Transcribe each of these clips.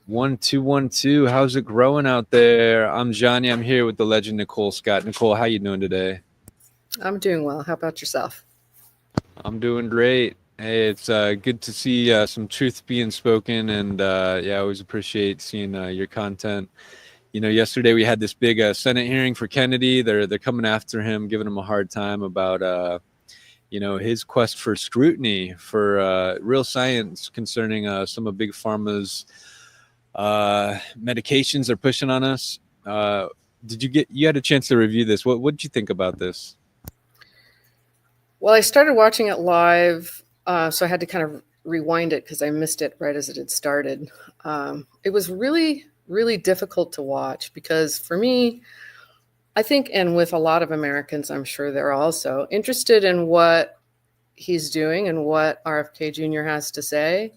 1212. How's it growing out there? I'm Johnny. I'm here with the legend Nicole Scott. Nicole, how you doing today? I'm doing well. How about yourself? I'm doing great. Hey, it's good to see some truth being spoken, and yeah, I always appreciate seeing your content. Yesterday we had this big Senate hearing for Kennedy. They're coming after him, giving him a hard time about his quest for scrutiny for real science concerning some of big pharma's medications they're pushing on us. Did you had a chance to review this? What did you think about this? Well, I started watching it live, so I had to kind of rewind it because I missed it right as it had started. It was really, really difficult to watch because for me, I think, and with a lot of Americans, I'm sure they're also interested in what he's doing and what RFK Jr. has to say.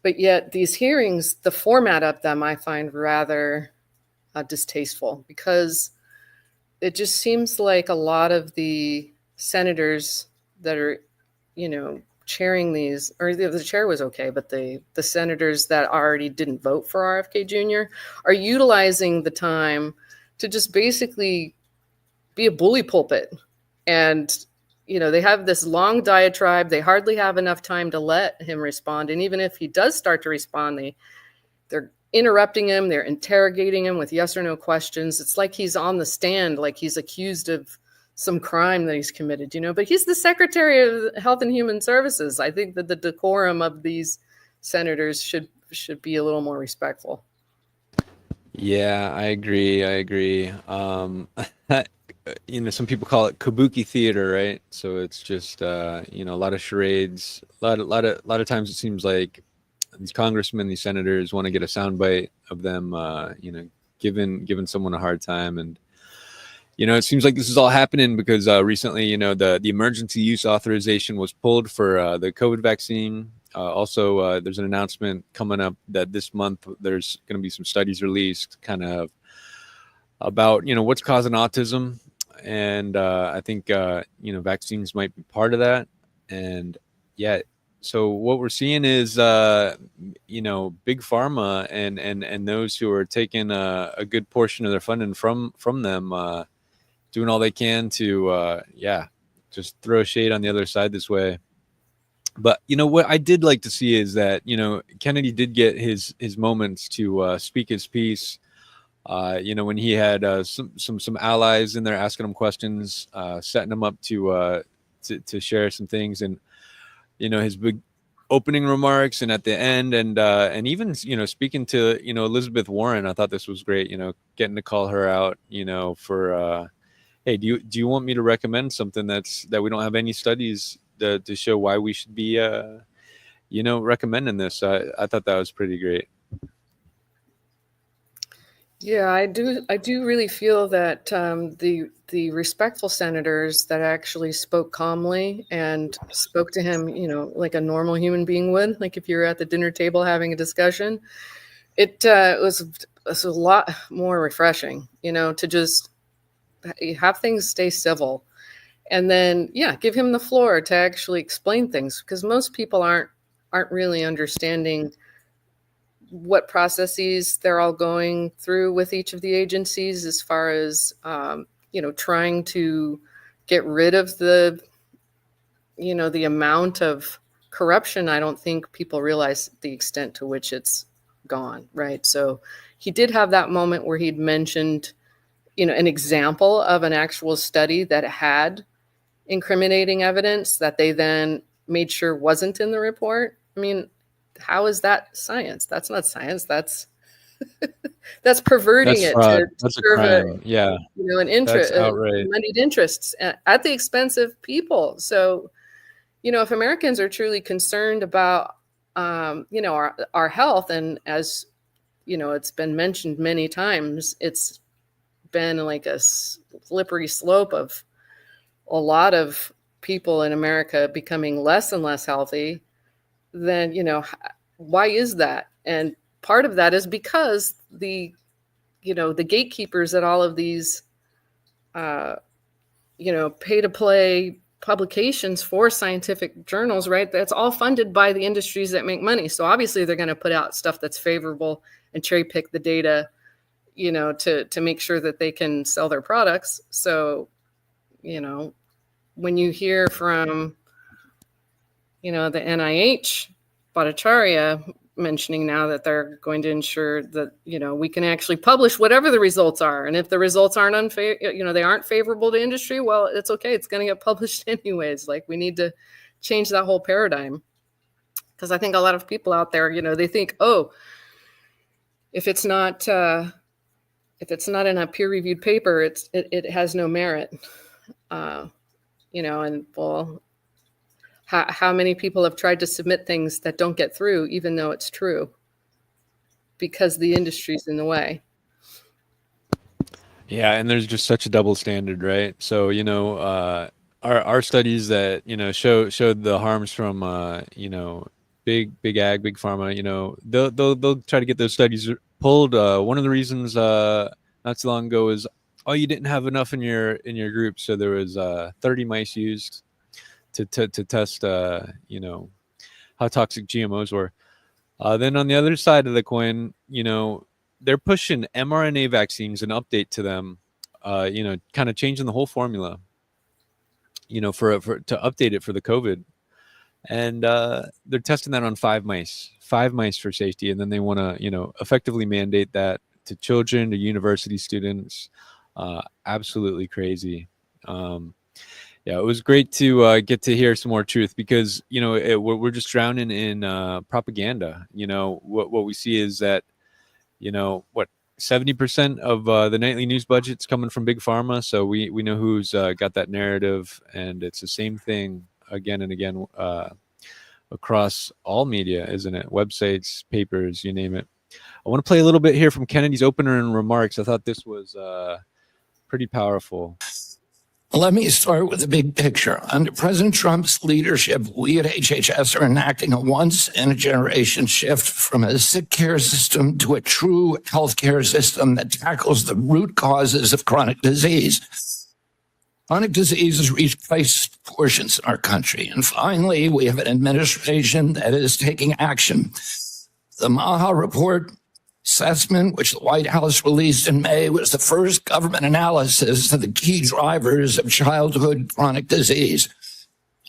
But yet, these hearings, the format of them, I find rather distasteful because it just seems like a lot of the senators that are, chairing these, or the chair was okay, but the senators that already didn't vote for RFK Jr. are utilizing the time to just basically be a bully pulpit. And, they have this long diatribe. They hardly have enough time to let him respond. And even if he does start to respond, they're interrupting him. They're interrogating him with yes or no questions. It's like he's on the stand, like he's accused of some crime that he's committed, but he's the Secretary of Health and Human Services. I think that the decorum of these senators should be a little more respectful. Yeah, I agree. Some people call it kabuki theater, right? So it's just a lot of charades. A lot of times it seems like these congressmen, these senators want to get a soundbite of them, giving someone a hard time. And it seems like this is all happening because recently, the emergency use authorization was pulled for the COVID vaccine. Also, there's an announcement coming up that this month there's going to be some studies released, kind of about what's causing autism, and I think vaccines might be part of that. And yeah, so what we're seeing is big pharma and those who are taking a good portion of their funding from them. Doing all they can to just throw shade on the other side this way. But what I did like to see is that Kennedy did get his moments to speak his piece. When he had some allies in there asking him questions, setting him up to share some things, and his big opening remarks, and at the end, and even speaking to Elizabeth Warren. I thought this was great. Getting to call her out. For hey, do you want me to recommend something that we don't have any studies to show why we should be recommending this? I thought that was pretty great. Yeah, I do. I do really feel that the respectful senators that actually spoke calmly and spoke to him, like a normal human being would, like if you're at the dinner table having a discussion, it was a lot more refreshing, to just have things stay civil, and then give him the floor to actually explain things because most people aren't really understanding what processes they're all going through with each of the agencies as far as trying to get rid of the amount of corruption. I don't think people realize the extent to which it's gone, right? So he did have that moment where he'd mentioned an example of an actual study that had incriminating evidence that they then made sure wasn't in the report. I mean, how is that science? That's not science. That's that's perverting That's it fraud. to That's a serve crime. Yeah, an interest, that's outright. moneyed interests at the expense of people. So, if Americans are truly concerned about, our health, and as it's been mentioned many times, it's been like a slippery slope of a lot of people in America becoming less and less healthy, then why is that? And part of that is because the gatekeepers at all of these pay to play publications for scientific journals, right? That's all funded by the industries that make money. So obviously they're going to put out stuff that's favorable and cherry pick the data, to make sure that they can sell their products. So, when you hear from, the NIH, Bhattacharya, mentioning now that they're going to ensure that, we can actually publish whatever the results are. And if the results aren't they aren't favorable to industry, well, it's okay. It's going to get published anyways. Like, we need to change that whole paradigm. Because I think a lot of people out there, they think, oh, if it's not in a peer-reviewed paper, it has no merit. And well, how many people have tried to submit things that don't get through, even though it's true, because the industry's in the way. Yeah, and there's just such a double standard, right? So, our studies that, showed the harms from big ag, big pharma, they'll try to get those studies pulled. One of the reasons not too long ago is, oh, you didn't have enough in your group, so there was 30 mice used to test how toxic GMOs were. Then on the other side of the coin, they're pushing mRNA vaccines, an update to them, kind of changing the whole formula, for to update it for the COVID. And they're testing that on 5 mice for safety. And then they want to, effectively mandate that to children, to university students. Absolutely crazy. Yeah, it was great to get to hear some more truth, because, we're just drowning in propaganda. What we see is that, 70% of the nightly news budget's coming from big pharma. So we know who's got that narrative, and it's the same thing again and again across all media, isn't it? Websites, papers, you name it. I want to play a little bit here from Kennedy's opener and remarks. I thought this was pretty powerful. Let me start with the big picture. Under President Trump's leadership, we at HHS are enacting a once-in-a-generation shift from a sick care system to a true healthcare system that tackles the root causes of chronic disease. Chronic diseases reach crisis proportions in our country. And finally, we have an administration that is taking action. The MAHA report assessment, which the White House released in May, was the first government analysis of the key drivers of childhood chronic disease: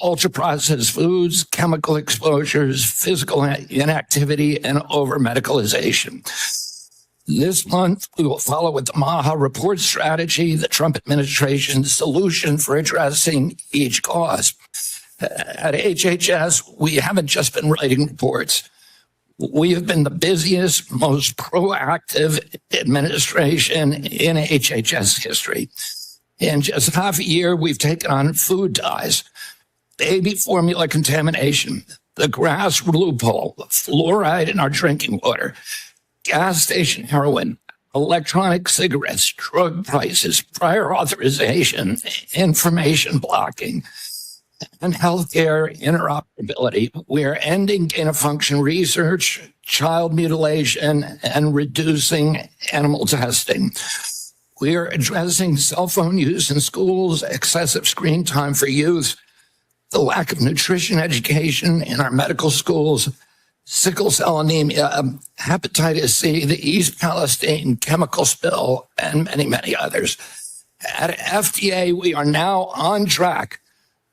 ultra-processed foods, chemical exposures, physical inactivity, and over-medicalization. This month, we will follow with the MAHA report strategy, the Trump administration's solution for addressing each cause. At HHS, we haven't just been writing reports. We have been the busiest, most proactive administration in HHS history. In just half a year, we've taken on food dyes, baby formula contamination, the grass loophole, fluoride in our drinking water, gas station heroin, electronic cigarettes, drug prices, prior authorization, information blocking, and healthcare interoperability. We are ending gain-of-function research, child mutilation, and reducing animal testing. We are addressing cell phone use in schools, excessive screen time for youth, the lack of nutrition education in our medical schools, sickle cell anemia, hepatitis C, the East Palestine chemical spill, and many, many others. At FDA, we are now on track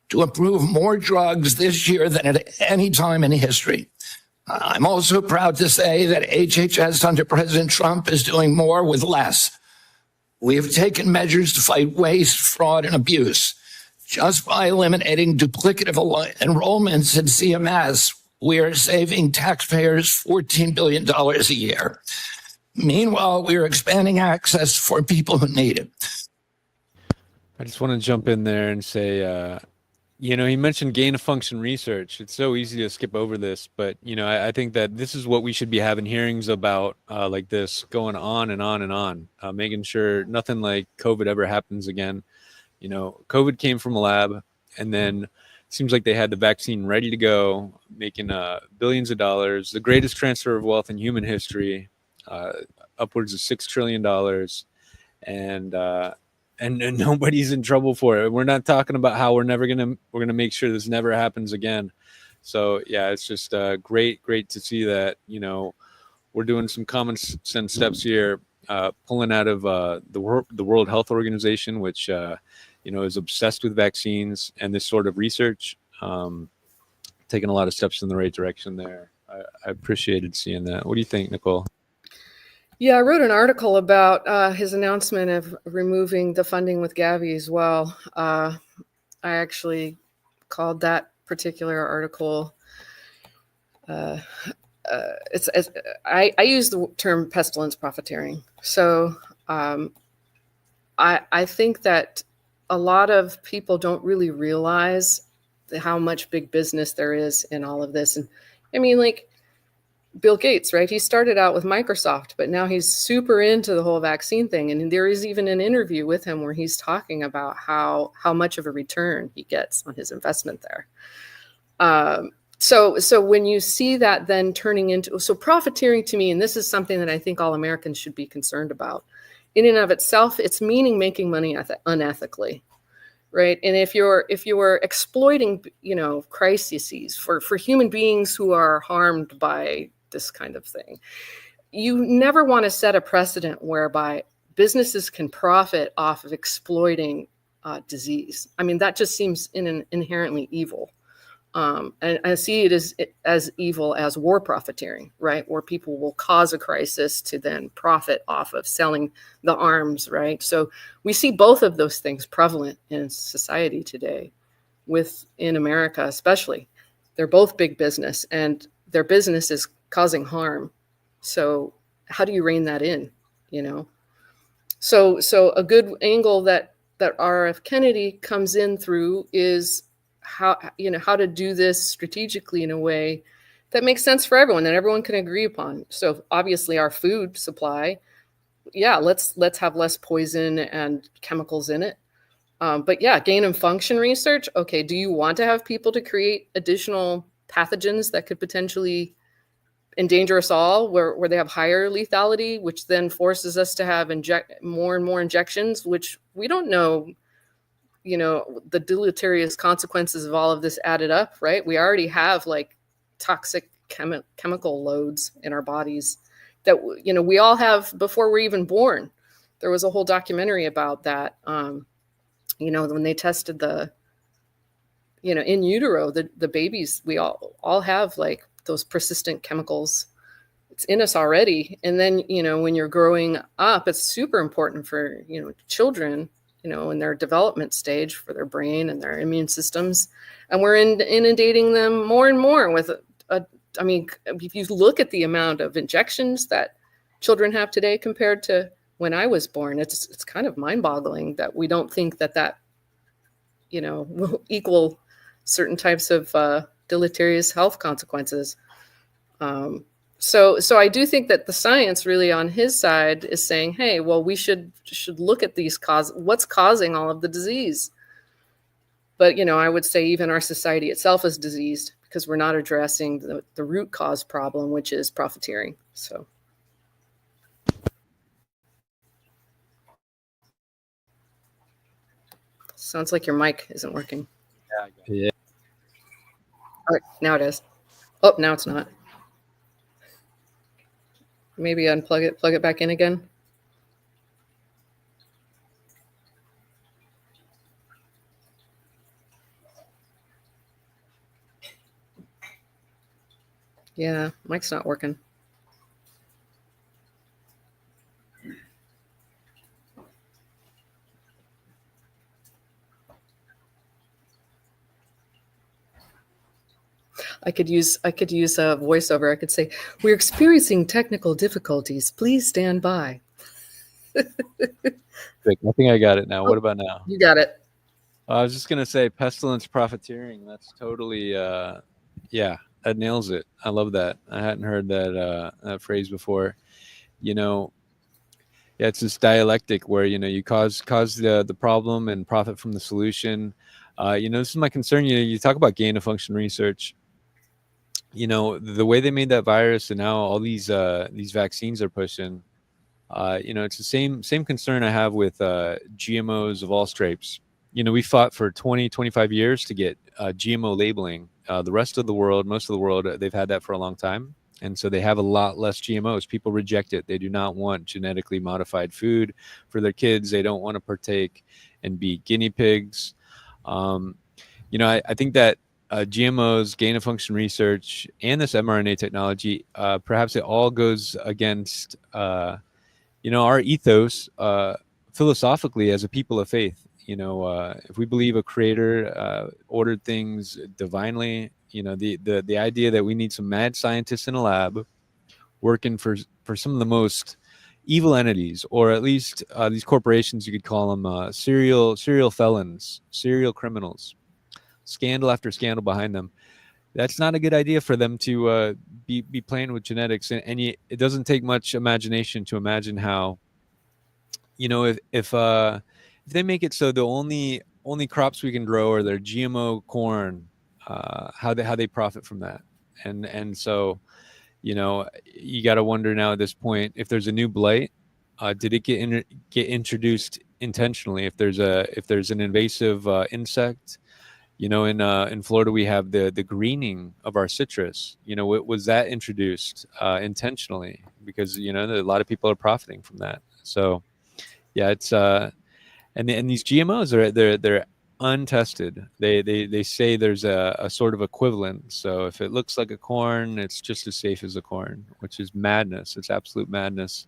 to approve more drugs this year than at any time in history. I'm also proud to say that HHS under President Trump is doing more with less. We have taken measures to fight waste, fraud, and abuse. Just by eliminating duplicative enrollments in CMS, we are saving taxpayers $14 billion a year. Meanwhile, we are expanding access for people who need it. I just want to jump in there and say, he mentioned gain-of-function research. It's so easy to skip over this, but, I think that this is what we should be having hearings about, like this, going on and on and on, making sure nothing like COVID ever happens again. COVID came from a lab, and then seems like they had the vaccine ready to go, making billions of dollars, the greatest transfer of wealth in human history, upwards of $6 trillion. And and nobody's in trouble for it. We're not talking about how we're gonna make sure this never happens again. So yeah, it's just great to see that, you know, we're doing some common sense steps here, pulling out of the World Health Organization, which you know, is obsessed with vaccines and this sort of research. Taking a lot of steps in the right direction there. I appreciated seeing that. What do you think, Nicole? Yeah, I wrote an article about his announcement of removing the funding with Gavi as well. I actually called that particular article. I use the term pestilence profiteering. So I think that a lot of people don't really realize how much big business there is in all of this. And I mean, like Bill Gates, right? He started out with Microsoft, but now he's super into the whole vaccine thing. And there is even an interview with him where he's talking about how much of a return he gets on his investment there. So when you see that then turning into, so profiteering to me, and this is something that I think all Americans should be concerned about, in and of itself, it's meaning making money unethically, right? And if you're exploiting, you know, crises for human beings who are harmed by this kind of thing, you never want to set a precedent whereby businesses can profit off of exploiting disease. I mean, that just seems inherently evil. And I see it as evil as war profiteering, right? Where people will cause a crisis to then profit off of selling the arms, right? So we see both of those things prevalent in society today, in America especially. They're both big business, and their business is causing harm. So how do you rein that in, you know? So a good angle that RF Kennedy comes in through is how to do this strategically in a way that makes sense for everyone, that everyone can agree upon. So obviously our food supply, yeah, let's have less poison and chemicals in it. But yeah, gain and function research. Okay, do you want to have people to create additional pathogens that could potentially endanger us all, where they have higher lethality, which then forces us to have more and more injections, which we don't know, you know, the deleterious consequences of all of this added up, right? We already have like toxic chemical loads in our bodies that, you know, we all have before we're even born. There was a whole documentary about that. You know, when they tested in utero, the babies, we all have like those persistent chemicals. It's in us already. And then, you know, when you're growing up, it's super important for, you know, children, you know, in their development stage for their brain and their immune systems. And we're inundating them more and more with, I mean, if you look at the amount of injections that children have today compared to when I was born, it's kind of mind-boggling that we don't think that, you know, will equal certain types of deleterious health consequences. So I do think that the science really on his side is saying, hey, well, we should look at what's causing all of the disease. But, you know, I would say even our society itself is diseased because we're not addressing the root cause problem, which is profiteering. So. Sounds like your mic isn't working. Yeah. All right, now it is. Oh, now it's not. Maybe unplug it, plug it back in again. Yeah, mic's not working. I could use a voiceover. I could say, "We're experiencing technical difficulties. Please stand by." Great. I think I got it now. What about now? You got it. I was just gonna say pestilence profiteering. That's totally yeah, that nails it. I love that. I hadn't heard that phrase before. You know, yeah, it's this dialectic where, you know, you cause the problem and profit from the solution. You know, this is my concern. You know, you talk about gain of function research. You know, the way they made that virus and now all these vaccines are pushing, It's the same concern I have with GMOs of all stripes. We fought for 20, 25 years to get GMO labeling. The rest of the world, most of the world, they've had that for a long time. And so they have a lot less GMOs. People reject it. They do not want genetically modified food for their kids. They don't want to partake and be guinea pigs. I think that GMOs, gain of function research, and this mRNA technology, perhaps it all goes against our ethos philosophically as a people of faith. If we believe a creator ordered things divinely, the idea that we need some mad scientists in a lab working for some of the most evil entities, or at least these corporations, you could call them serial felons, serial criminals, scandal after scandal behind them. That's not a good idea for them to be playing with genetics. And it doesn't take much imagination to imagine how, if they make it so the only crops we can grow are their GMO corn, how they profit from that. And so, you got to wonder now at this point, if there's a new blight, did it get introduced intentionally? If there's an invasive insect, in Florida, we have the greening of our citrus. Was that introduced intentionally? Because a lot of people are profiting from that. So, yeah, it's and these GMOs they're untested. They say there's a sort of equivalent. So if it looks like a corn, it's just as safe as a corn, which is madness. It's absolute madness.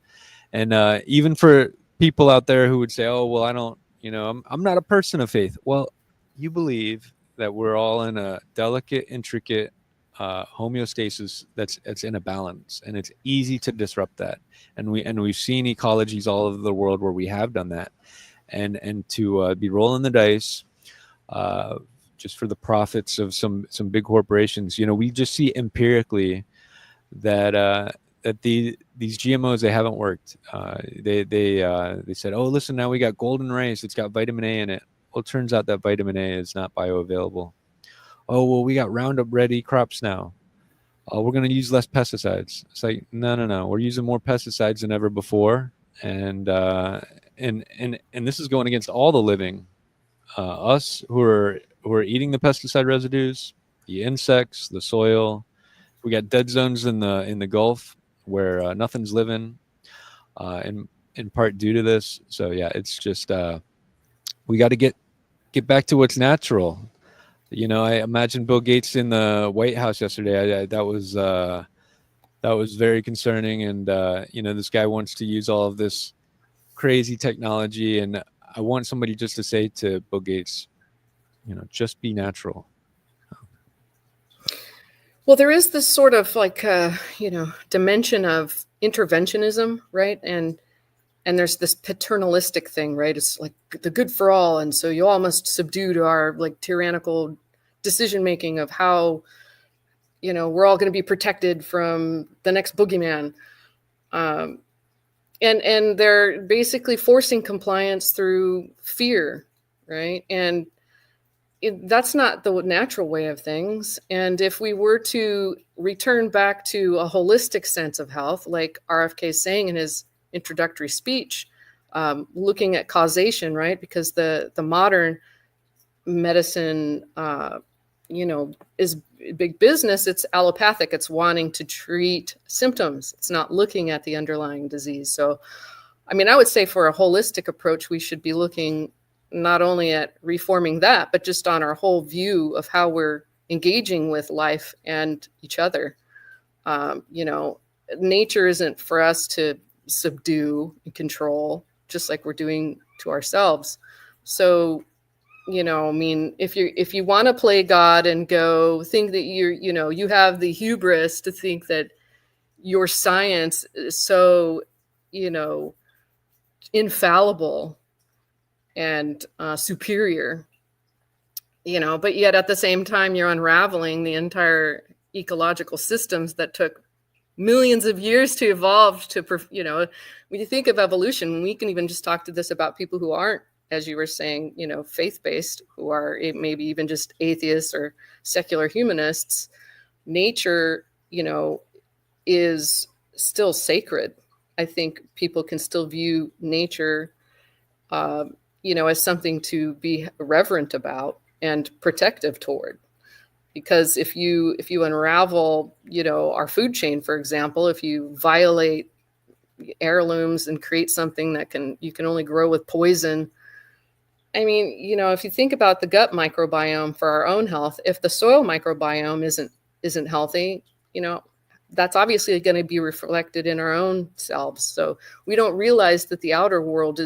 And even for people out there who would say, "Oh, well, I don't, I'm not a person of faith." Well, you believe that we're all in a delicate, intricate homeostasis that's in a balance, and it's easy to disrupt that. And we've seen ecologies all over the world where we have done that, and to be rolling the dice just for the profits of some big corporations. We just see empirically that these GMOs, they haven't worked. They said, "Oh, listen, now we got golden rice. It's got vitamin A in it." Well, it turns out that vitamin A is not bioavailable. Oh, well, we got Roundup Ready crops now. Oh, we're going to use less pesticides. It's like, no. We're using more pesticides than ever before. And this is going against all the living. Us who are eating the pesticide residues, the insects, the soil. We got dead zones in the Gulf where nothing's living, in part due to this. So yeah, it's just we got to get back to what's natural. I imagine Bill Gates in the White House yesterday. That was very concerning. And this guy wants to use all of this crazy technology, and I want somebody just to say to Bill Gates, just be natural. Well, there is this sort of dimension of interventionism, right? And there's this paternalistic thing, right? It's like the good for all. And so you all must subdue to our tyrannical decision-making of how, we're all going to be protected from the next boogeyman. And they're basically forcing compliance through fear, right? And that's not the natural way of things. And if we were to return back to a holistic sense of health, like RFK is saying in his introductory speech, looking at causation, right? Because the modern medicine, is big business. It's allopathic. It's wanting to treat symptoms. It's not looking at the underlying disease. So, I would say for a holistic approach, we should be looking not only at reforming that, but just on our whole view of how we're engaging with life and each other. Nature isn't for us to subdue and control, just like we're doing to ourselves. So, if you want to play God and go think that you have the hubris to think that your science is so, infallible and superior, but yet at the same time, you're unraveling the entire ecological systems that took millions of years to evolve to, when you think of evolution, we can even just talk to this about people who aren't, as you were saying, faith-based, who are maybe even just atheists or secular humanists. Nature, is still sacred. I think people can still view nature, as something to be reverent about and protective toward. Because if you unravel, our food chain, for example, if you violate heirlooms and create something that you can only grow with poison. I mean, if you think about the gut microbiome for our own health, if the soil microbiome isn't healthy, that's obviously going to be reflected in our own selves. So we don't realize that the outer world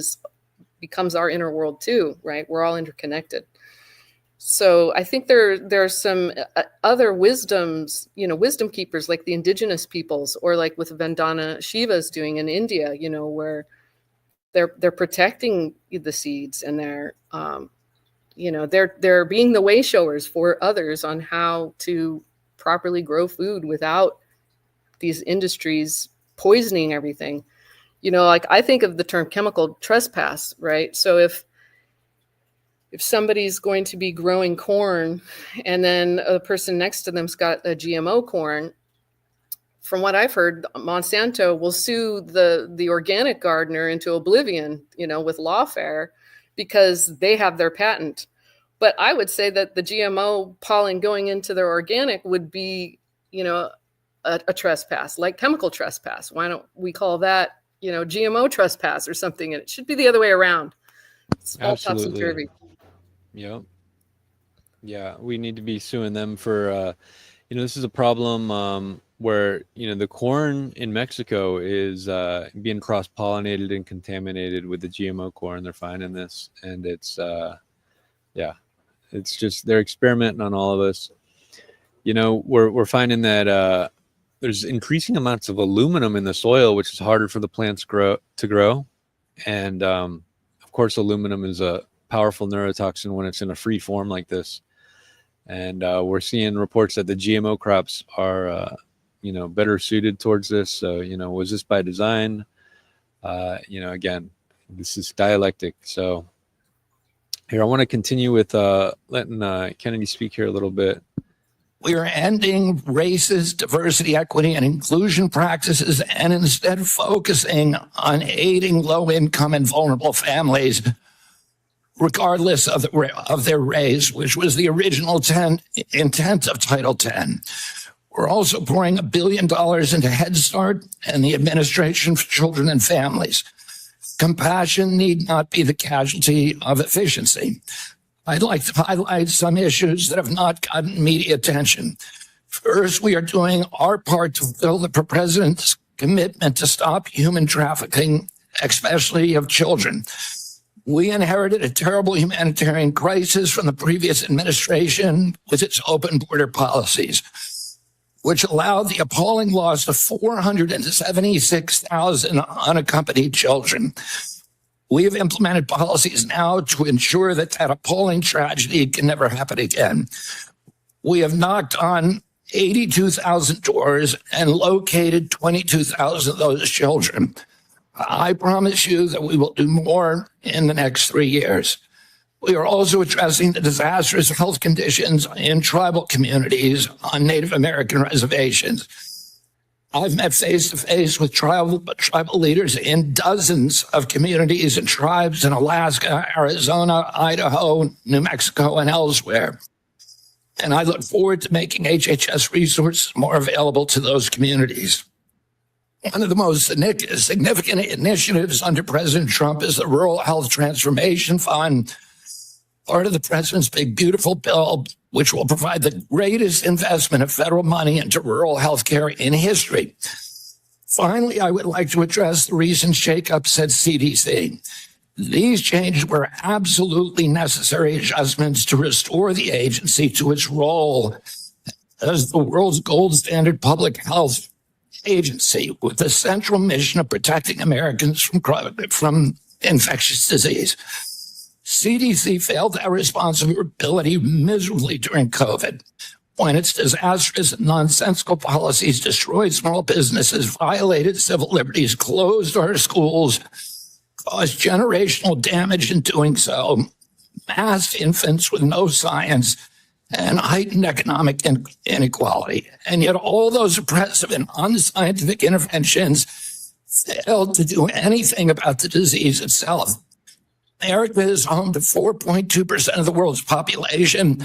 becomes our inner world too, right? We're all interconnected. So I think there's some other wisdoms, wisdom keepers like the indigenous peoples, or like with Vandana Shivas doing in India, where they're protecting the seeds, and they're being the way showers for others on how to properly grow food without these industries poisoning everything. Like I think of the term chemical trespass, right? So if somebody's going to be growing corn and then a person next to them's got a GMO corn, from what I've heard, Monsanto will sue the organic gardener into oblivion, with lawfare, because they have their patent. But I would say that the GMO pollen going into their organic would be, a trespass, like chemical trespass. Why don't we call that, GMO trespass or something? And it should be the other way around. It's all topsy-turvy. Yep. Yeah, we need to be suing them for, this is a problem where, the corn in Mexico is being cross-pollinated and contaminated with the GMO corn. They're finding this, and it's just they're experimenting on all of us. We're finding that there's increasing amounts of aluminum in the soil, which is harder for the plants to grow. And of course, aluminum is a powerful neurotoxin when it's in a free form like this. And we're seeing reports that the GMO crops are, better suited towards this. So, was this by design? Again, this is dialectic. So here, I want to continue with letting Kennedy speak here a little bit. We are ending racist diversity, equity, and inclusion practices and instead focusing on aiding low-income and vulnerable families, regardless of their race, which was the original intent of Title X. We're also pouring $1 billion into Head Start and the Administration for Children and Families. Compassion need not be the casualty of efficiency. I'd like to highlight some issues that have not gotten media attention. First, we are doing our part to fulfill the president's commitment to stop human trafficking, especially of children. We inherited a terrible humanitarian crisis from the previous administration with its open border policies, which allowed the appalling loss of 476,000 unaccompanied children. We have implemented policies now to ensure that appalling tragedy can never happen again. We have knocked on 82,000 doors and located 22,000 of those children. I promise you that we will do more in the next 3 years. We are also addressing the disastrous health conditions in tribal communities on Native American reservations. I've met face-to-face with tribal leaders in dozens of communities and tribes in Alaska, Arizona, Idaho, New Mexico, and elsewhere. And I look forward to making HHS resources more available to those communities. One of the most significant initiatives under President Trump is the Rural Health Transformation Fund, part of the president's big, beautiful bill, which will provide the greatest investment of federal money into rural health care in history. Finally, I would like to address the recent shakeups at CDC. These changes were absolutely necessary adjustments to restore the agency to its role as the world's gold standard public health agency with the central mission of protecting Americans from infectious disease. CDC failed that responsibility miserably during COVID, when its disastrous and nonsensical policies destroyed small businesses, violated civil liberties, closed our schools, caused generational damage in doing so, massed infants with no science, and heightened economic inequality. And yet all those oppressive and unscientific interventions failed to do anything about the disease itself. America is home to 4.2% of the world's population,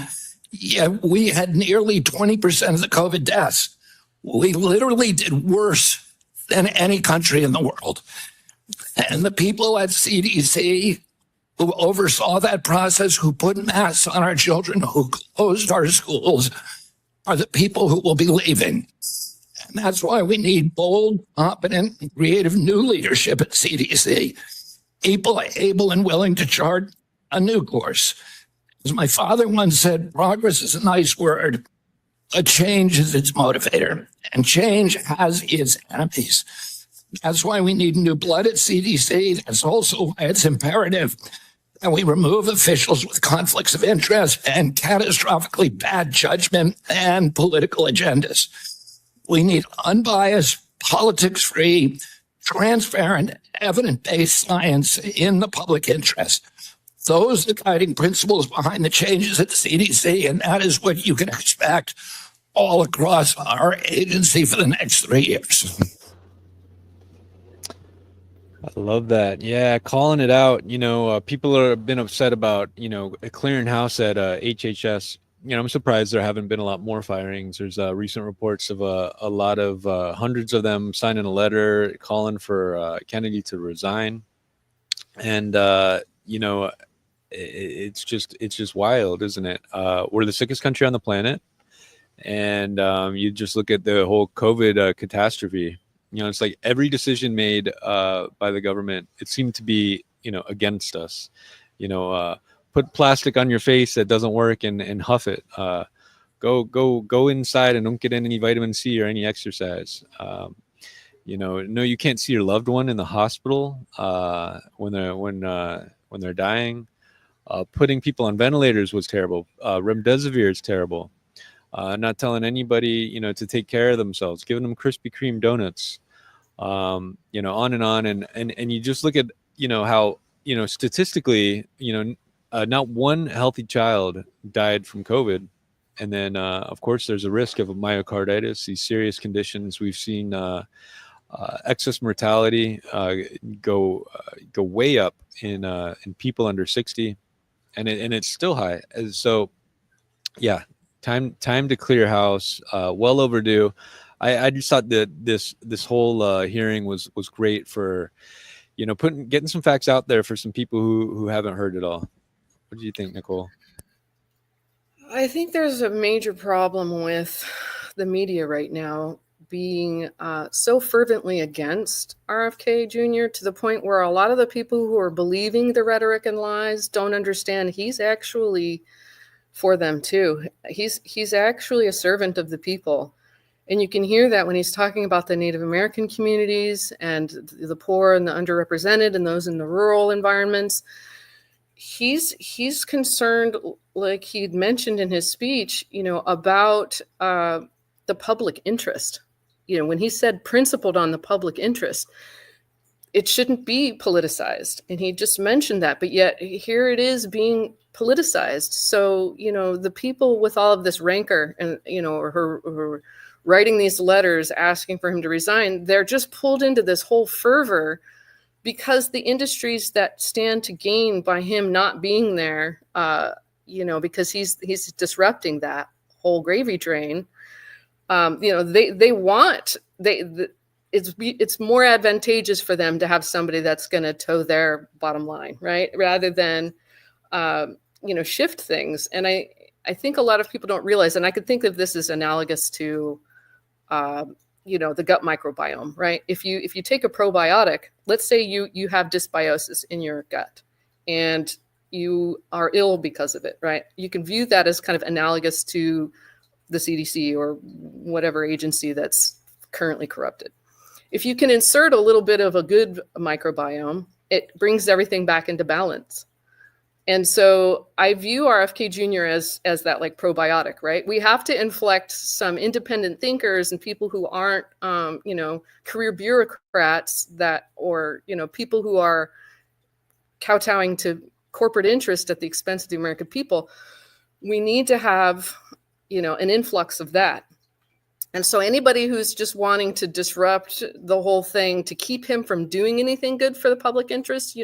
yet we had nearly 20% of the COVID deaths. We literally did worse than any country in the world. And the people at CDC who oversaw that process, who put masks on our children, who closed our schools, are the people who will be leaving. And that's why we need bold, competent, and creative new leadership at CDC. People able and willing to chart a new course. As my father once said, progress is a nice word, but change is its motivator, and change has its enemies. That's why we need new blood at CDC. That's also why it's imperative that we remove officials with conflicts of interest and catastrophically bad judgment and political agendas. We need unbiased, politics-free, transparent, evidence-based science in the public interest. Those are the guiding principles behind the changes at the CDC, and that is what you can expect all across our agency for the next 3 years. I love that. Yeah, calling it out. People have been upset about, a clearinghouse at HHS. I'm surprised there haven't been a lot more firings. There's recent reports of a lot of hundreds of them signing a letter calling for Kennedy to resign. And, it's just wild, isn't it? We're the sickest country on the planet. And you just look at the whole COVID catastrophe. It's like every decision made by the government, it seemed to be, against us. Put plastic on your face that doesn't work and huff it. Go inside and don't get any vitamin C or any exercise. No, you can't see your loved one in the hospital when they're dying. Putting people on ventilators was terrible. Remdesivir is terrible. Not telling anybody, to take care of themselves, giving them Krispy Kreme donuts. On and on. And you just look at, how, statistically, not one healthy child died from COVID. And then, of course, there's a risk of myocarditis, these serious conditions. We've seen excess mortality go way up in people under 60, and it's still high. And so, yeah, time to clear house. Well overdue. I just thought that this whole hearing was great for, getting some facts out there for some people who haven't heard it all. What do you think, Nicole? I think there's a major problem with the media right now being so fervently against RFK Jr. to the point where a lot of the people who are believing the rhetoric and lies don't understand he's actually for them too. He's actually a servant of the people. And you can hear that when he's talking about the Native American communities and the poor and the underrepresented and those in the rural environments. He's concerned, like he'd mentioned in his speech, about the public interest. When he said principled on the public interest, it shouldn't be politicized. And he just mentioned that, but yet here it is being politicized. So, the people with all of this rancor and, or writing these letters asking for him to resign, they're just pulled into this whole fervor because the industries that stand to gain by him not being there, because he's disrupting that whole gravy train. It's more advantageous for them to have somebody that's going to toe their bottom line, right? Rather than, shift things. And I think a lot of people don't realize, and I could think of this as analogous to, the gut microbiome, right? If you take a probiotic, let's say you have dysbiosis in your gut and you are ill because of it, right? You can view that as kind of analogous to the CDC or whatever agency that's currently corrupted. If you can insert a little bit of a good microbiome, it brings everything back into balance. And so I view RFK Jr. as that like probiotic, right? We have to inflect some independent thinkers and people who aren't, career bureaucrats or people who are kowtowing to corporate interest at the expense of the American people. We need to have, an influx of that. And so anybody who's just wanting to disrupt the whole thing to keep him from doing anything good for the public interest,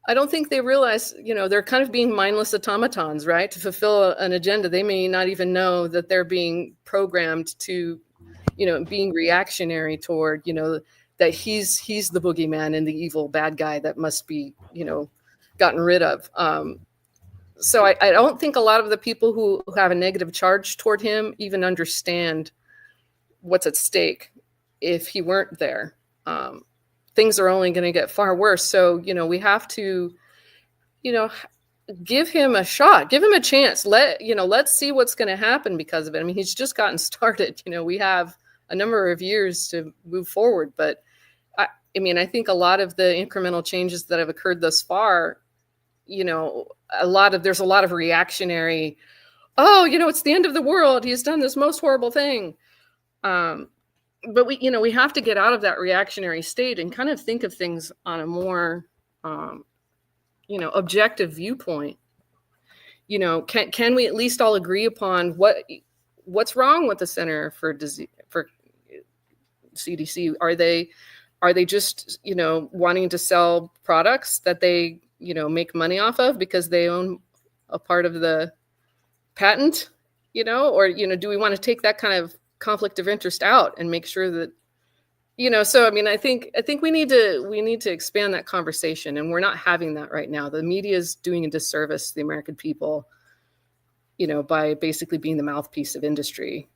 I don't think they realize, they're kind of being mindless automatons, right? To fulfill an agenda. They may not even know that they're being programmed to, being reactionary toward, that he's the boogeyman and the evil bad guy that must be, gotten rid of. So I don't think a lot of the people who have a negative charge toward him even understand what's at stake if he weren't there. Things are only going to get far worse. So, we have to, give him a shot, give him a chance. Let's see what's going to happen because of it. I mean, he's just gotten started. We have a number of years to move forward. But I think a lot of the incremental changes that have occurred thus far, there's a lot of reactionary, it's the end of the world. He's done this most horrible thing. But we have to get out of that reactionary state and kind of think of things on a more, objective viewpoint. Can we at least all agree upon what's wrong with the Center for CDC? Are they just, wanting to sell products that they, make money off of because they own a part of the patent, or, do we want to take that kind of conflict of interest out and make sure that, so, I think we need to expand that conversation, and we're not having that right now. The media is doing a disservice to the American people, by basically being the mouthpiece of industry.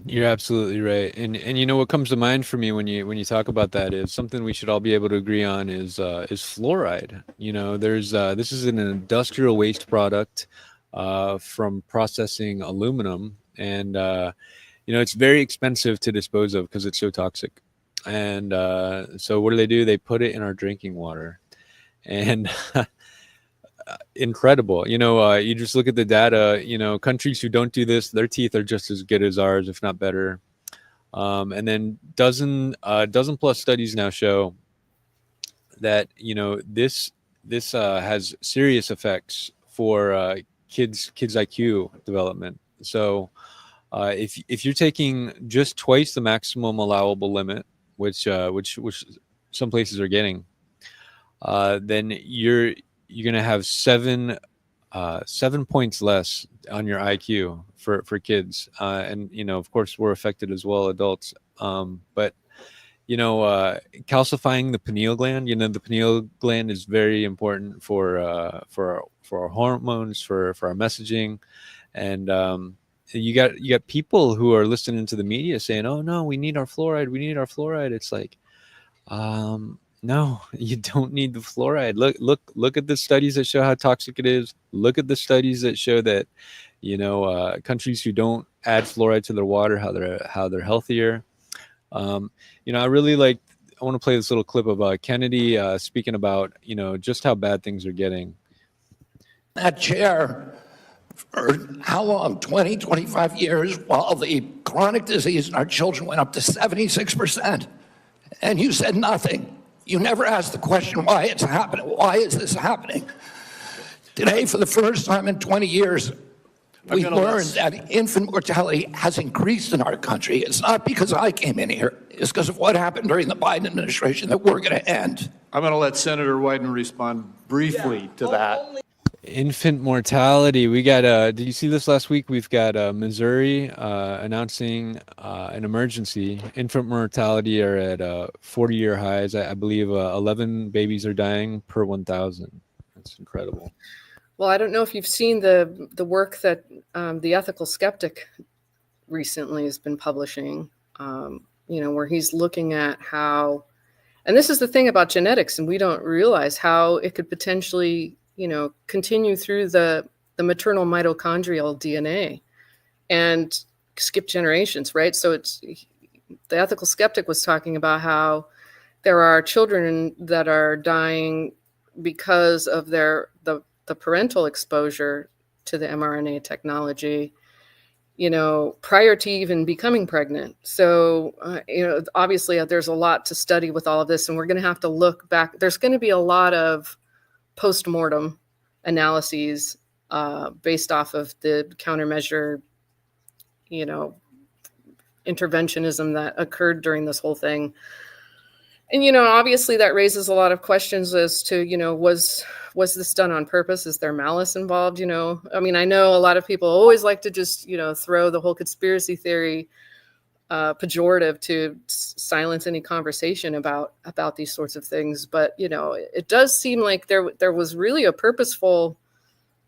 You're absolutely right. And what comes to mind for me when you talk about that is something we should all be able to agree on is fluoride. There's this is an industrial waste product from processing aluminum, and it's very expensive to dispose of because it's so toxic. And so what do? They put it in our drinking water, and incredible. You just look at the data. Countries who don't do this, their teeth are just as good as ours, if not better. And then dozen plus studies now show that this has serious effects for kids IQ development. So if you're taking just twice the maximum allowable limit, which some places are getting, then you're going to have 7 points less on your IQ for kids, and of course we're affected as well, adults. But calcifying the pineal gland. The pineal gland is very important for our hormones, for our messaging, and you got people who are listening to the media saying, "Oh no, we need our fluoride. We need our fluoride." It's like, no, you don't need the fluoride. Look at the studies that show how toxic it is. Look at the studies that show that, countries who don't add fluoride to their water, how they're healthier. I want to play this little clip of Kennedy speaking about, just how bad things are getting. That chair for how long? 20, 25 years, while the chronic disease in our children went up to 76%. And you said nothing. You never asked the question why it's happening. Why is this happening? Today, for the first time in 20 years, we learned that infant mortality has increased in our country. It's not because I came in here. It's because of what happened during the Biden administration that we're going to end. I'm going to let Senator Wyden respond briefly to that. Infant mortality. We got, did you see this last week? We've got Missouri announcing an emergency. Infant mortality are at 40-year highs. I believe 11 babies are dying per 1,000. That's incredible. Well, I don't know if you've seen the work that the ethical skeptic recently has been publishing, where he's looking at how, and this is the thing about genetics, and we don't realize how it could potentially, continue through the maternal mitochondrial DNA and skip generations, right? So the ethical skeptic was talking about how there are children that are dying because of the parental exposure to the mRNA technology, prior to even becoming pregnant. So, obviously there's a lot to study with all of this, and we're going to have to look back. There's going to be a lot of post-mortem analyses based off of the countermeasure, interventionism that occurred during this whole thing. And, you know, obviously that raises a lot of questions as to, you know, was this done on purpose? Is there malice involved? You know, I mean, I know a lot of people always like to just, you know, throw the whole conspiracy theory pejorative to silence any conversation about these sorts of things. But, you know, it does seem like there was really a purposeful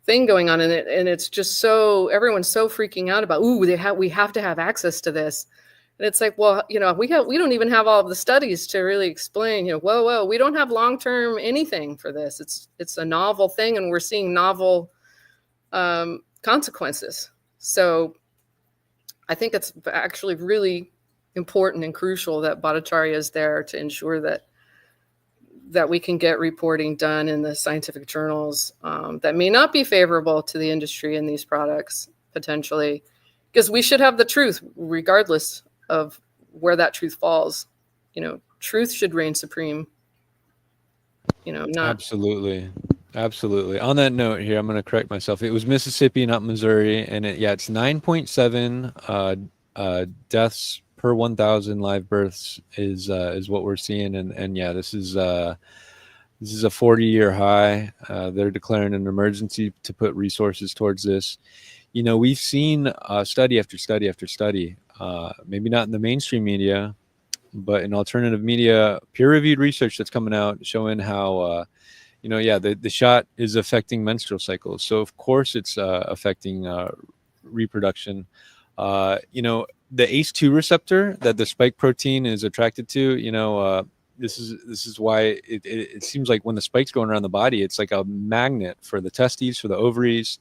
thing going on in it. And it's just so, everyone's so freaking out about, ooh, we have to have access to this. And it's like, well, you know, we don't even have all of the studies to really explain, you know, whoa, we don't have long-term anything for this. It's a novel thing, and we're seeing novel consequences. So I think it's actually really important and crucial that Bhattacharya is there to ensure that we can get reporting done in the scientific journals that may not be favorable to the industry and these products potentially, because we should have the truth regardless of where that truth falls. You know, truth should reign supreme. You know, not Absolutely. On that note here, I'm going to correct myself. It was Mississippi, not Missouri. And it's 9.7 deaths per 1,000 live births is what we're seeing. And yeah, this is a 40-year high. They're declaring an emergency to put resources towards this. You know, we've seen study after study after study, maybe not in the mainstream media, but in alternative media, peer-reviewed research that's coming out showing how, you know, yeah, the shot is affecting menstrual cycles. So, of course, it's affecting reproduction. You know, the ACE2 receptor that the spike protein is attracted to, you know, this is why it seems like when the spike's going around the body, it's like a magnet for the testes, for the ovaries.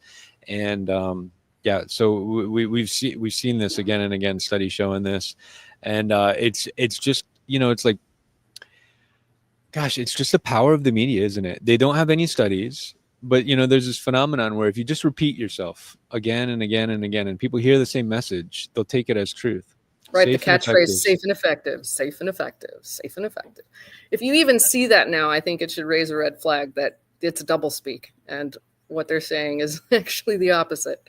And yeah, so we've seen this again and again, studies showing this. And it's just, you know, it's like, gosh, it's just the power of the media, isn't it? They don't have any studies, but, you know, there's this phenomenon where if you just repeat yourself again and again and again, and people hear the same message, they'll take it as truth. right. The catchphrase, safe and effective, safe and effective, safe and effective. If you even see that now, I think it should raise a red flag that it's doublespeak, and what they're saying is actually the opposite.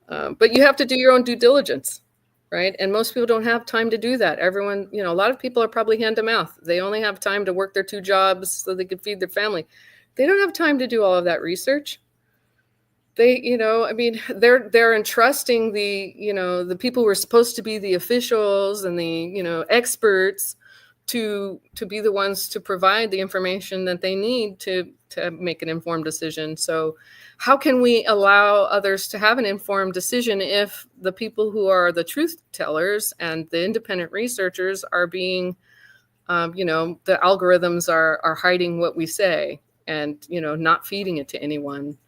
But you have to do your own due diligence, right? And most people don't have time to do that. Everyone, you know, a lot of people are probably hand to mouth. They only have time to work their 2 jobs so they can feed their family. They don't have time to do all of that research. They, you know, I mean, they're entrusting the, you know, the people who are supposed to be the officials and the, you know, experts to be the ones to provide the information that they need to make an informed decision. So how can we allow others to have an informed decision if the people who are the truth tellers and the independent researchers are being, you know, the algorithms are hiding what we say and, you know, not feeding it to anyone,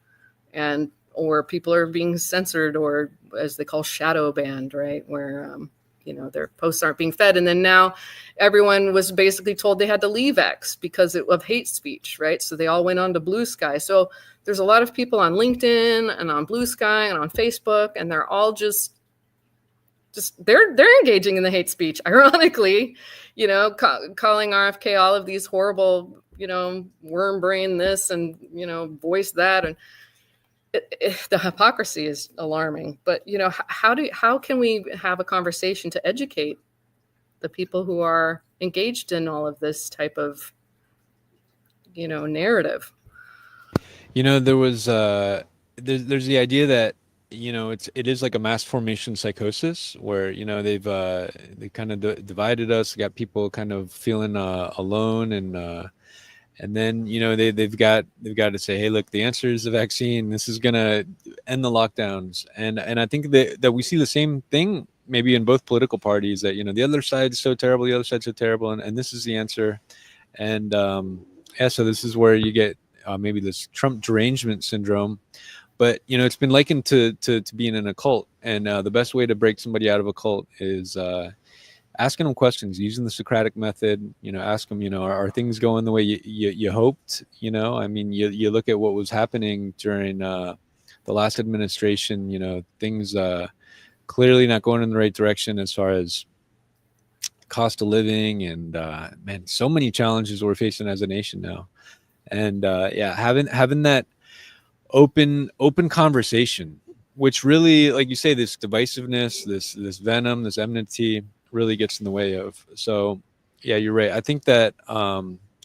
and or people are being censored, or as they call shadow banned, right? Where, you know, their posts aren't being fed. And then now everyone was basically told they had to leave X because of hate speech, right? So they all went on to Blue Sky. So there's a lot of people on LinkedIn and on Blue Sky and on Facebook, and they're all just they're engaging in the hate speech, ironically, you know, calling RFK all of these horrible, you know, worm brain this and, you know, voice that. And the hypocrisy is alarming. But, you know, how can we have a conversation to educate the people who are engaged in all of this type of, you know, narrative? You know, there was there's the idea that, you know, it is like a mass formation psychosis where, you know, they kind of divided us, got people kind of feeling alone, and then, you know, they've got to say, hey, look, the answer is the vaccine. This is gonna end the lockdowns, and I think that we see the same thing maybe in both political parties, that, you know, the other side's so terrible, the other side's so terrible, and this is the answer. And yeah, so this is where you get maybe this Trump derangement syndrome. But, you know, it's been likened to being in a cult, and the best way to break somebody out of a cult is asking them questions, using the Socratic method. You know, ask them, you know, are things going the way you hoped? You know, I mean, you look at what was happening during the last administration. You know, things clearly not going in the right direction as far as cost of living, and man, so many challenges we're facing as a nation now. And yeah, having that open conversation which really, like you say, this divisiveness, this venom, this enmity really gets in the way of. So yeah, you're right. I think that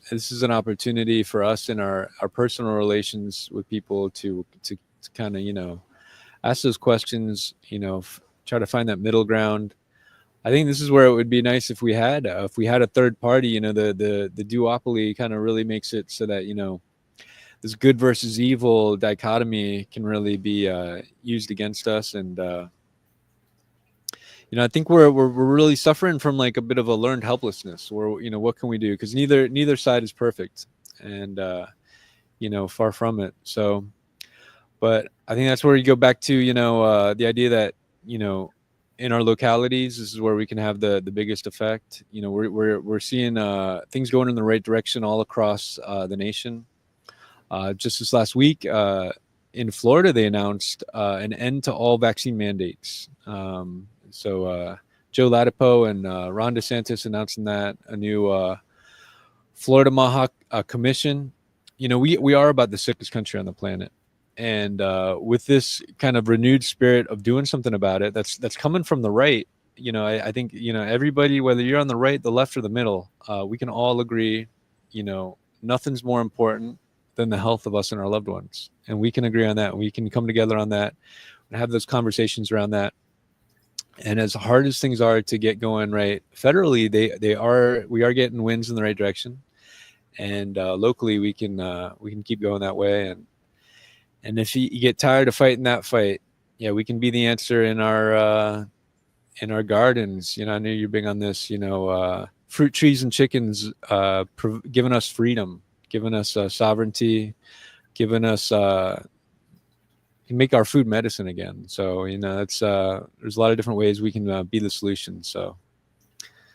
this is an opportunity for us in our personal relations with people to kind of, you know, ask those questions, you know, try to find that middle ground. I think this is where it would be nice if we had a third party. You know, the duopoly kind of really makes it so that, you know, this good versus evil dichotomy can really be used against us. And you know, I think we're really suffering from like a bit of a learned helplessness. Where, you know, what can we do? Because neither side is perfect, and you know, far from it. So, but I think that's where you go back to, you know, the idea that, you know, in our localities, this is where we can have the biggest effect. You know, we're seeing things going in the right direction all across the nation. Just this last week, in Florida, they announced an end to all vaccine mandates. So Joe Latipo and Ron DeSantis announcing that, a new Florida Mohawk commission. You know, we are about the sickest country on the planet. And with this kind of renewed spirit of doing something about it, that's coming from the right. You know, I think, you know, everybody, whether you're on the right, the left, or the middle, we can all agree, you know, nothing's more important than the health of us and our loved ones. And we can agree on that. We can come together on that and have those conversations around that. And as hard as things are to get going right federally, we are getting wins in the right direction. And locally, we can keep going that way. And if you get tired of fighting that fight, yeah, we can be the answer in our gardens. You know, I know you're big on this. You know, fruit trees and chickens, giving us freedom, giving us sovereignty, giving us can make our food medicine again. So, you know, it's there's a lot of different ways we can be the solution. So.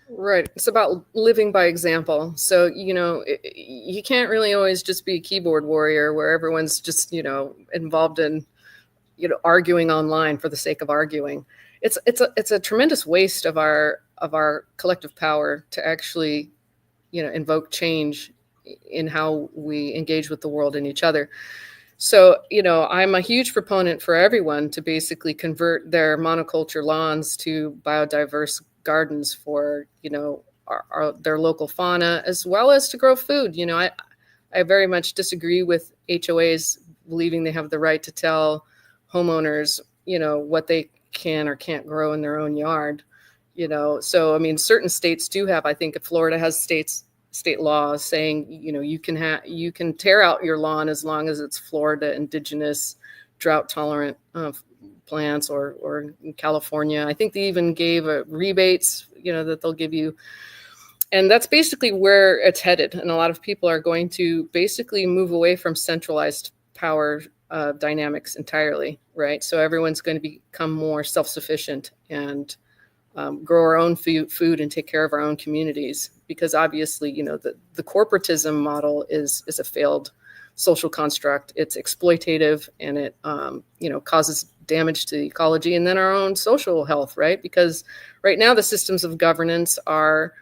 Right. It's about living by example. So, you know, you can't really always just be a keyboard warrior where everyone's just, you know, involved in, you know, arguing online for the sake of arguing. It's a tremendous waste of our collective power to actually, you know, invoke change in how we engage with the world and each other. So, you know, I'm a huge proponent for everyone to basically convert their monoculture lawns to biodiverse gardens for, you know, their local fauna, as well as to grow food. You know, I very much disagree with HOAs believing they have the right to tell homeowners, you know, what they can or can't grow in their own yard. You know, so I mean, certain states do have. I think Florida has state laws saying, you know, you can tear out your lawn as long as it's Florida indigenous, drought tolerant plants, or in California, I think they even gave rebates, you know, that they'll give you. And that's basically where it's headed. And a lot of people are going to basically move away from centralized power dynamics entirely, right? So everyone's going to become more self-sufficient and grow our own food and take care of our own communities, because obviously, you know, the corporatism model is a failed social construct. It's exploitative, and it you know, causes damage to the ecology and then our own social health, right? Because right now the systems of governance are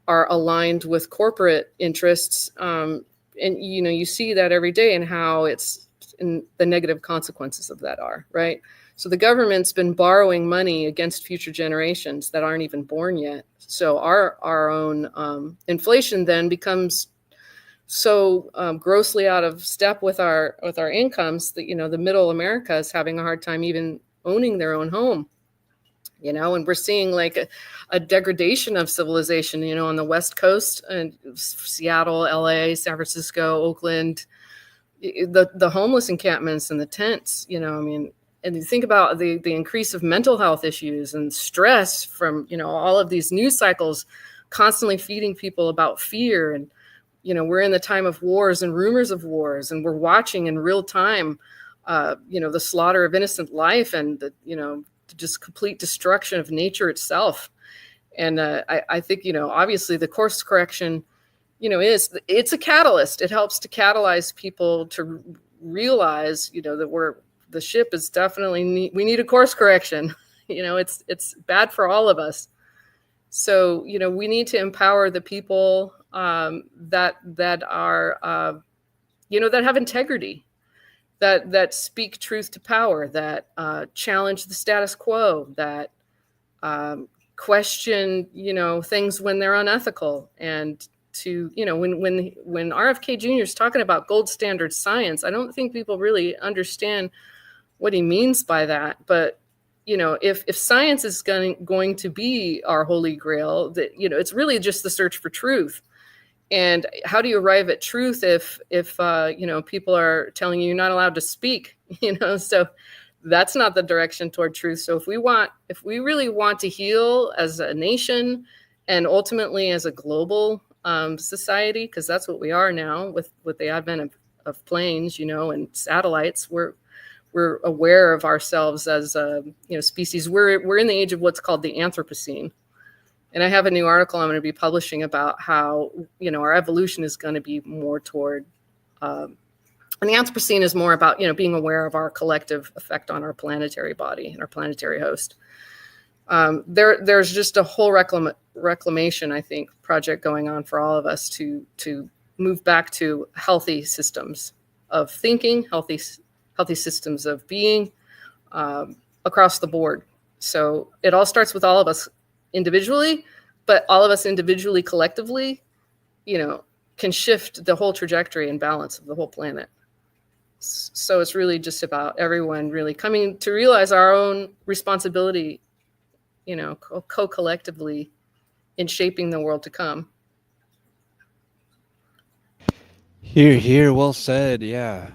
aligned with corporate interests, and you know, you see that every day, and how it's in the negative consequences of that are, right? So the government's been borrowing money against future generations that aren't even born yet. So our own inflation then becomes so grossly out of step with our incomes that, you know, the middle America is having a hard time even owning their own home. You know, and we're seeing like a degradation of civilization, you know, on the West Coast, and Seattle, LA, San Francisco, Oakland, the homeless encampments and the tents, you know, I mean, and you think about the increase of mental health issues and stress from, you know, all of these news cycles constantly feeding people about fear. And, you know, we're in the time of wars and rumors of wars, and we're watching in real time, you know, the slaughter of innocent life, and the, you know, just complete destruction of nature itself. And I think, you know, obviously the course correction, you know, it's a catalyst. It helps to catalyze people to realize, you know, that the ship is definitely we need a course correction. You know, it's bad for all of us. So, you know, we need to empower the people that are, you know, that have integrity, that speak truth to power, that challenge the status quo, that question, things when they're unethical, and to, when RFK Jr. is talking about gold standard science, I don't think people really understand what he means by that. But if science is going to be our holy grail, that it's really just the search for truth. And how do you arrive at truth if people are telling you you're not allowed to speak? So that's not the direction toward truth. So if we really want to heal as a nation and ultimately as a global society, because that's what we are now with the advent of planes, and satellites, we're aware of ourselves as a species. We're in the age of what's called the Anthropocene. And I have a new article I'm going to be publishing about how, our evolution is going to be more toward, and the Anthropocene is more about, being aware of our collective effect on our planetary body and our planetary host. There's just a whole reclamation, I think, project going on for all of us to move back to healthy systems of thinking, healthy systems of being, across the board. So it all starts with all of us individually, but all of us individually, collectively, can shift the whole trajectory and balance of the whole planet. So it's really just about everyone really coming to realize our own responsibility, co-collectively in shaping the world to come. Here, well said. Yeah.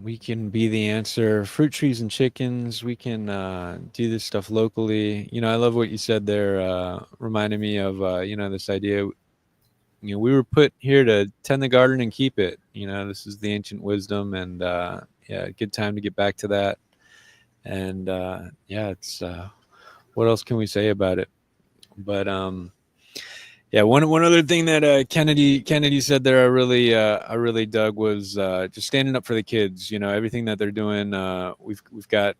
We can be the answer. Fruit trees and chickens. We can do this stuff locally. I love what you said there. Reminded me of this idea. We were put here to tend the garden and keep it. This is the ancient wisdom, and good time to get back to that. And it's what else can we say about it? But one other thing that Kennedy said there I really dug was just standing up for the kids. Everything that they're doing. We've got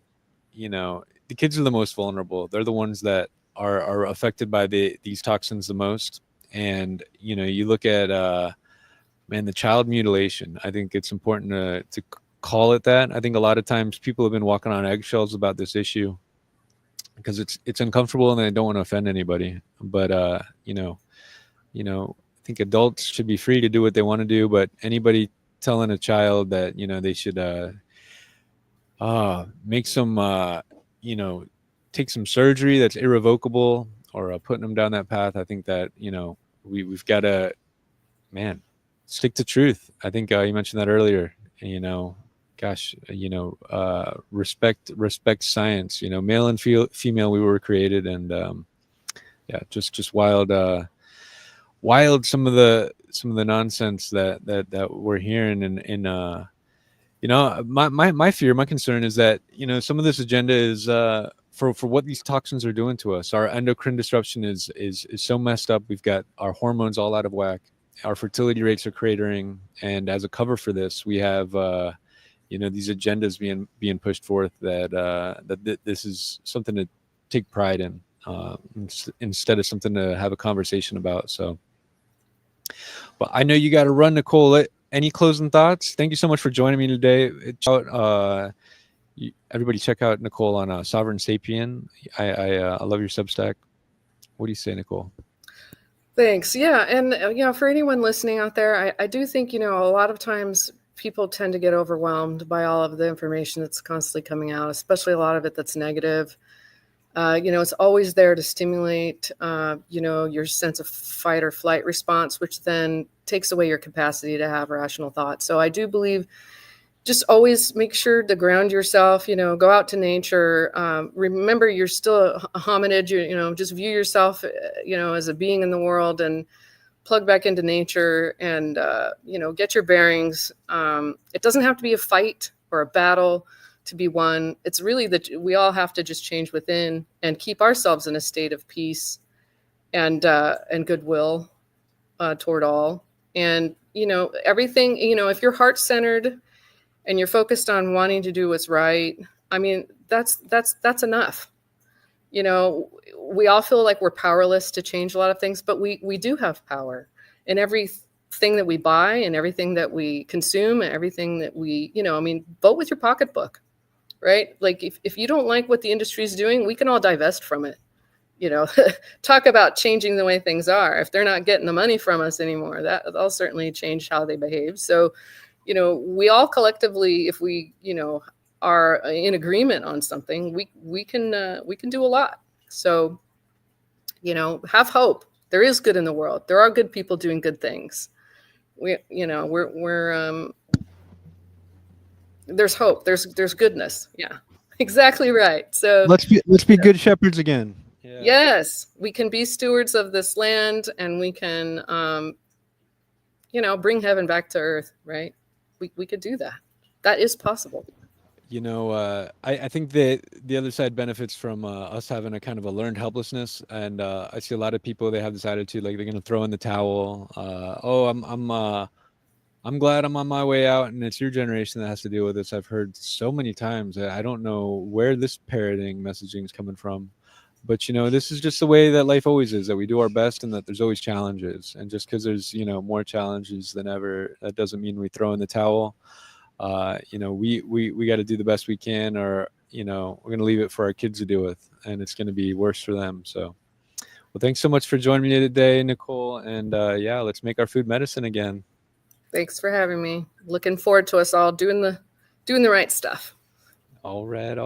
the kids are the most vulnerable. They're the ones that are affected by these toxins the most. And you look at the child mutilation. I think it's important to call it that. I think a lot of times people have been walking on eggshells about this issue because it's uncomfortable and they don't want to offend anybody. But I think adults should be free to do what they want to do. But anybody telling a child that they should make some take some surgery that's irrevocable, or putting them down that path, I think that we've got to stick to truth. I think you mentioned that earlier. Respect science. Male and female, we were created, and just wild some of the nonsense that we're hearing. And my fear, my concern is that some of this agenda is for what these toxins are doing to us. Our endocrine disruption is so messed up. We've got our hormones all out of whack. Our fertility rates are cratering, and as a cover for this, we have these agendas being pushed forth that this is something to take pride in, instead of something to have a conversation about. So, but I know you got to run, Nicole. Any closing thoughts? Thank you so much for joining me today. Everybody check out Nicole on Sovereign Sapien. I love your Substack. What do you say, Nicole? Thanks. Yeah. And, for anyone listening out there, I do think, a lot of times people tend to get overwhelmed by all of the information that's constantly coming out, especially a lot of it that's negative. It's always there to stimulate, your sense of fight or flight response, which then takes away your capacity to have rational thought. So I do believe just always make sure to ground yourself, go out to nature. Remember, you're still a hominid, just view yourself, as a being in the world, and plug back into nature and, get your bearings. It doesn't have to be a fight or a battle to be won. It's really that we all have to just change within and keep ourselves in a state of peace and goodwill toward all. And, everything, if your heart's centered and you're focused on wanting to do what's right, that's enough. We all feel like we're powerless to change a lot of things, but we do have power in every thing that we buy and everything that we consume and everything that we, I mean, vote with your pocketbook, right? Like if you don't like what the industry is doing, we can all divest from it. Talk about changing the way things are. If they're not getting the money from us anymore, that'll certainly change how they behave. So, we all collectively, if we, are in agreement on something, we can do a lot. So, have hope. There is good in the world. There are good people doing good things. There's hope. There's goodness. Yeah, exactly right. So Let's be good shepherds again. Yeah. yes, we can be stewards of this land, and we can, bring heaven back to earth. Right? We could do that. That is possible. I think that the other side benefits from us having a kind of a learned helplessness, and I see a lot of people, they have this attitude like they're going to throw in the towel. I'm glad I'm on my way out, and it's your generation that has to deal with this. I've heard so many times. I don't know where this parroting messaging is coming from, but this is just the way that life always is. That we do our best, and that there's always challenges. And just because there's more challenges than ever, that doesn't mean we throw in the towel. We got to do the best we can, or we're going to leave it for our kids to deal with, and it's going to be worse for them. So, well, thanks so much for joining me today, Nicole. And let's make our food medicine again. Thanks for having me. Looking forward to us all doing the right stuff. All right.